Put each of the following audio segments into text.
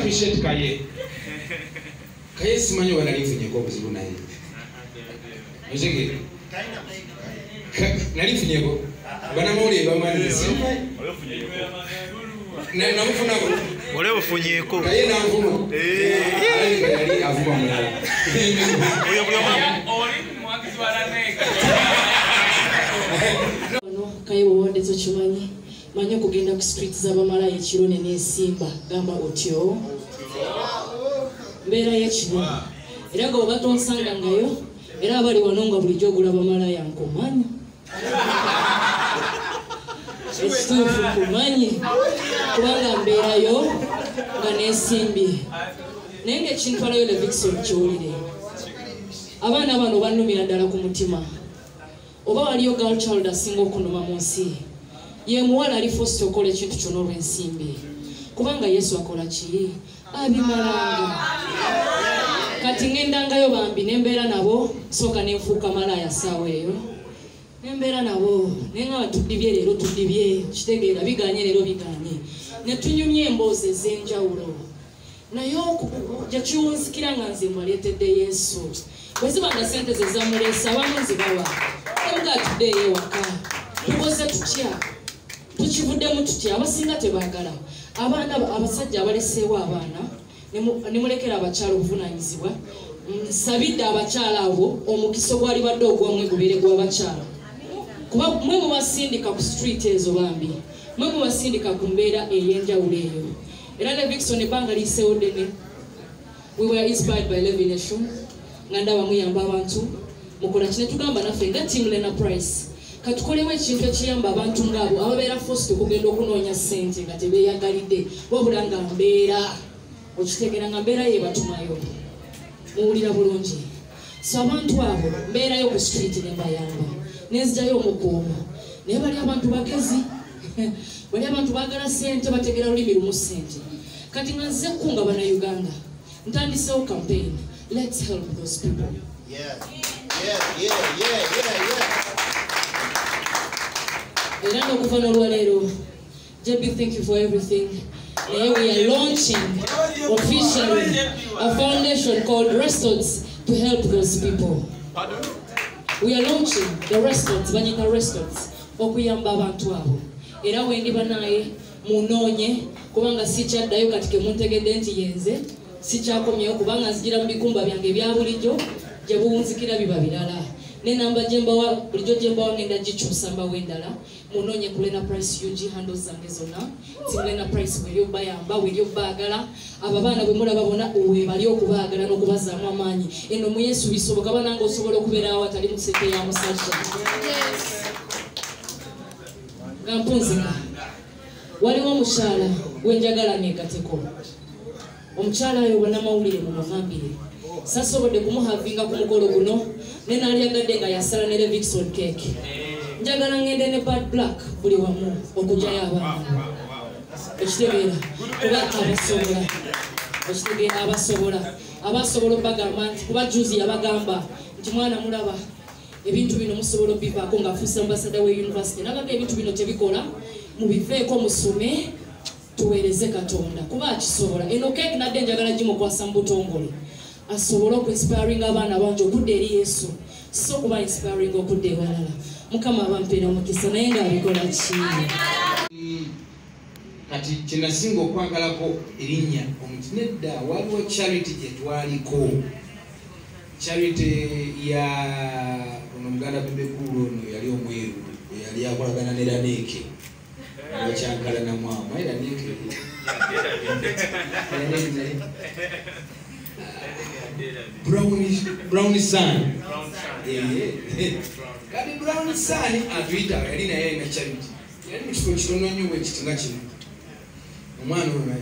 appreciate Kaye. Kaye simanyi wala lifunye ko buzibu naye. Ojege. Nali funye ko. Bana mole bamani simba. Na mufuna ko. Ole bufunye ko. Kaye na mfumo. Yali avuma mulala. Oyo buyama. Oli mwagizi wala neka. Kaye wondezo chimanyi. Manya kugenda ku street z'abamala ekiro n'esimba gamba otyo. Mbera y'ekiro. Era ngo batonsanga ngayo. Era abali wanonga bulijjo ogulaba malaya nkomanyi. Ekituufu kumanyi. Kubanga mbeerayo nga n'esimbye. Naye ng'ekintwalayo ne Vixen kiwulire. Abaana bano bannumira ddala ku mutima. Oba waliyo girl child asinga okunuma mu nsi. Ye muwala ali forced okola ekintu kyonna olw'ensimbi. Kubanga Yesu akola ki? Abimalanga. Kati ngendangayo bambi nembeera nabo soka nenfuuka malaya ssaawa eyo. Nembeera nabo naye nga tuddibye leero tuddibye kitegeera biganye leero biganye. Ne tunyumya emboozi ez'enjawulo. Naye ojja kiwunzikira nga nze mwaleetedde Yesu. Bwe zibanga ssente ze zamuleesa abamu nzibawa. Emuga atuddeeyo ewaka. Tukoze tutya? Tukivuddemu tutya? Abasinga tebaagala. Abaana abasajja abaleseewo abaana ne mulekera abakyala obuvunaanyizibwa. Nsabidde abakyala abo omukisa gwali badde ogw'omwe gubeere gw'abakyala. Kuba mwe mubasindika ku street ezo bambi. Mwe mubasindika ku mbeera ey'enjawulo eyo. Era ne Vixen ebbanga liiseewo ddene. We were inspired by Levi Nation. Nga ndaba muyamba abantu. Mukola kine tugamba naffe nga Team Lena Price. Katukolewo ekintu ekiyamba abantu ng'abo ababeera forced okugenda okunoonya ssente nga tebeeyagalidde wabula nga mbeera okitegeera nga mbeera ye batumayo muwulira bulungi. So abantu abo mbeerayo ku street ne mbayamba nenzigyayo omukuuma naye bali abantu bagezi bali abantu baagala ssente bategera lulimi lumu ssente. Kati nga nze kunga bannayuganda ntandisewo campaign let's help those people. Yeah. Erano kufana olwaleero. JB, thank you for everything. We are launching officially a foundation called Restaurants to help those people. We are launching the restaurants, Banyika Restaurants, okuyamba abantu abo. Era wendi banaye munoonye kubanga sikyaddayo katike muntegedde nti yenze sikyakomyeyo kubanga nzigira mu bikumba byange ebya bulijjo gye buwunzikira biba birala. Nenamba jembawa bulijjo jembawa ngenda gikyusa mbawo endala munoonye ku Lena Price UG handles zange zonna. Team Lena Price weri bayamba weri baagala ababaana bwe mulaba bona owe bali okubaagala n'okubazaamu amaanyi. Eno mu Yesu bisoboka bananga osobola okubeera awatali mu ssente ya musajja. Gampunzika waliwo omukyala gwenjagala neegateko. Omukyala oyo bannamawulire mu muvambire sasobodde kumuhavinga ku mukolo guno ne naalyagadde nga yasala ne Vixen cake. Njagala ngende ne Bad Black buli wamu okugyayo abaana ekitegeera kuba abasobola obagamba nti kuba juzi yabagamba nti mwana mulaba ebintu bino musobola obivaako ng'afuusa ambasada we university nabaga ebintu bino tebikola mubiveeko musome tuweereze Katonda kuba akisobola. Eno cake nadde njagala gimukwasa mu butongole asobola okuinspiringa abaana bangi okudda eri Yesu so kuba inspiring okudda ewalala. Mukama abampeera omukisa naye ng'abikola ki? Kati kyenasinga okwagalako erinnya omutinedda waliwo charity gye twaliko. Charity ya ono muganda Bebekulu ono yali omweru yali akolagana ne Raneke ekyankala na mwama era Raneke Brown Sun. Kati Brown Sun atuyita yali naye alina charity yali mu kifo kitono nnyo bwe kiti nga kino. Omwana ono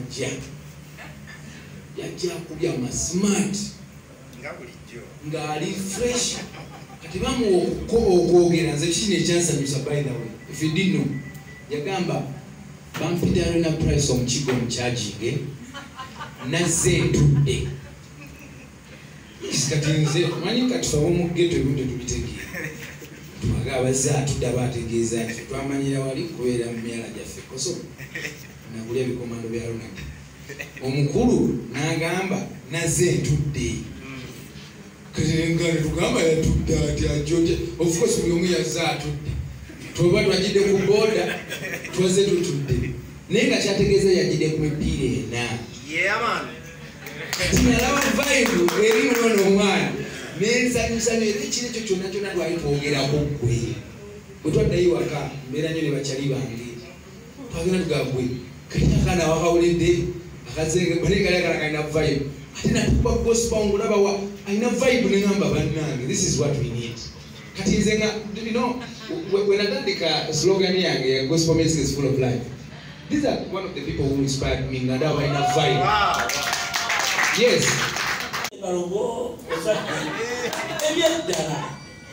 yajja kubya smart ng'ali fresh. Kati bamuwa okwogera nze kino ekyansanyusa by the way if you didn't know yagamba bampita Lena Price omukigo omukyajinge nazze ntudde. Kati nze manyi kati ffe ab'omu ghetto ebintu tubitegeera twaga abazze atudde abategeeza nti twamanyira wali kubeera mu myala gyaffe koso nakulya ebikomando bya Ronald omukulu n'agamba naze ntudde kati tugamba yatudde ati ajoje of course buli omu yazze atudde tuba twagidde ku booda twaze tutudde naye nga kyategeeza yagidde ku mipiira ena kati nalaba vibe eri munono omwana nensanyusanyo era ekiro ekyo kyonna kyonna twali twogerako gwe bwe twaddayo waka mbeera nyo ne bakyali bange twagenda tugagwe kati akaana wakawulidde akazengebalekalakalina vibe ate natukuba gospel ngulabawa alina vibe neŋamba bannange this is what we need kati nze nga wenatandika slogan yange ya gospel music is full of life. These are one of the people who inspired me nga ndaba alina vibe. Yes.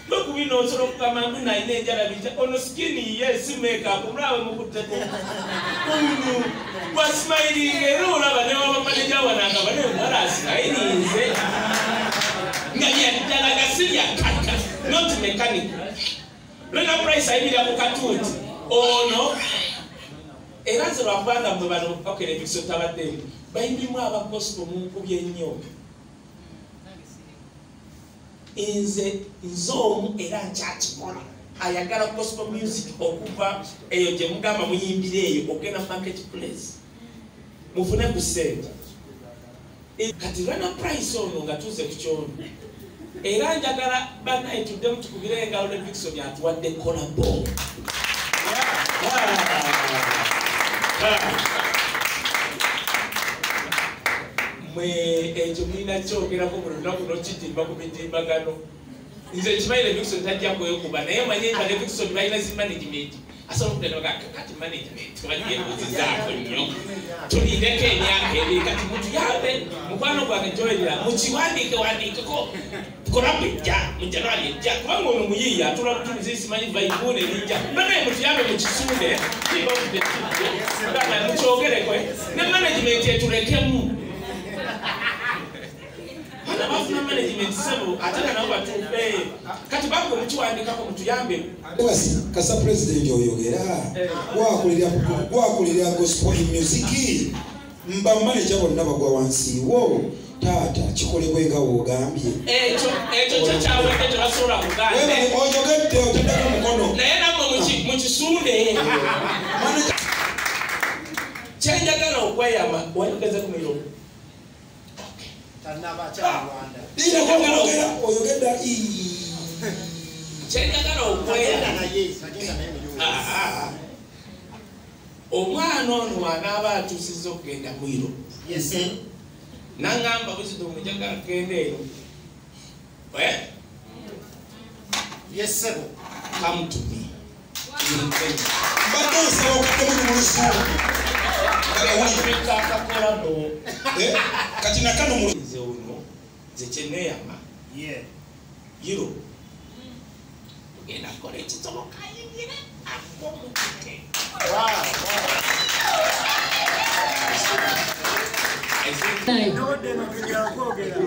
Look, we know so Kamandu Nigeria, on the skinny, yes, makeup, was smiling a roll of a never manager when I have a whereas I not mechanical. Look at price I need a cartoon. Oh no. And answer of one of the okay, so Tabate. By me, my gospel move in you. Inze nzomu era nkyakikola ayagala gospel music okuva eyo gye mugamba muyimbire eyo ogenda marketplace mufune ku ssente kati lwana price ono nga tuze ku kyono era njagala banaye tuddemu tukubire engalo ne Vixen yatuwadde kolabo ekyo mulina kyogerako mu lunaku n'okitimba ku mitimbagano nze kibaire Vixen tajja kwekuba naye manye nga ne Vixen balina zi management asobola okutendeka kati management bagyebuzizaako nnyo tulindeko emyaka ebiri kati mutuyambe mukwano gwange gyoyerera mukiwandiikeko kolabu ejja mu January ejja kubanga ono muyiiya atulabutumiza simanyi vaibune erinja banaye mutuyambe mukisunde mukyogereko ne management etulekemu abafuna management sebo ataka nabo batupe kati bako mukiwandikako mutuyambe kasa president oyogera wakulira gospel music mba manager bonna bagwa wansi wo tata kikolebwe nga wogambye ekyo kyawe ekyo basobola kugamba wewe oyogedde otendako mukono naye namwe mukisunde kyenjagala okweyama wayogeza ku miro omwana ono anaaba atuusizza okugenda mwiro nangamba buzidde omujagala kugenda eyo come to me kati nakano mulize ono zekyeneyama yiro ogenda kukola ekisoboka yingire akomukike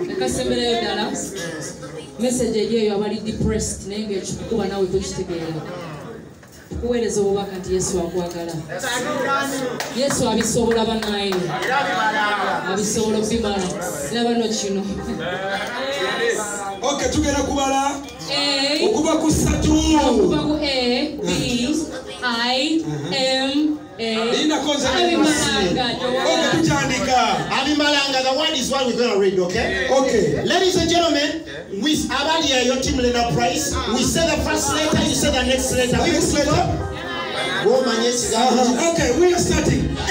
nakasemberayo ddala message eri eyo abali depressed naye ngaekikukuba nawe tokitegeera kuweereza obubaka nti Yesu akwagala Yesu abisobola bannaye abisobola okubimala era bano kino okay tugenda kubala okuba ku 3 okuba ku A B I M Abimalanga, the word is what we're going to read, okay? Okay. Ladies and gentlemen, with Abalia, your team leader price, we say the first letter, you say the next letter. Next letter? Woman, yes. Okay, we are starting. A.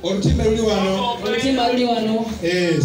Orutimba luli wano. Yes.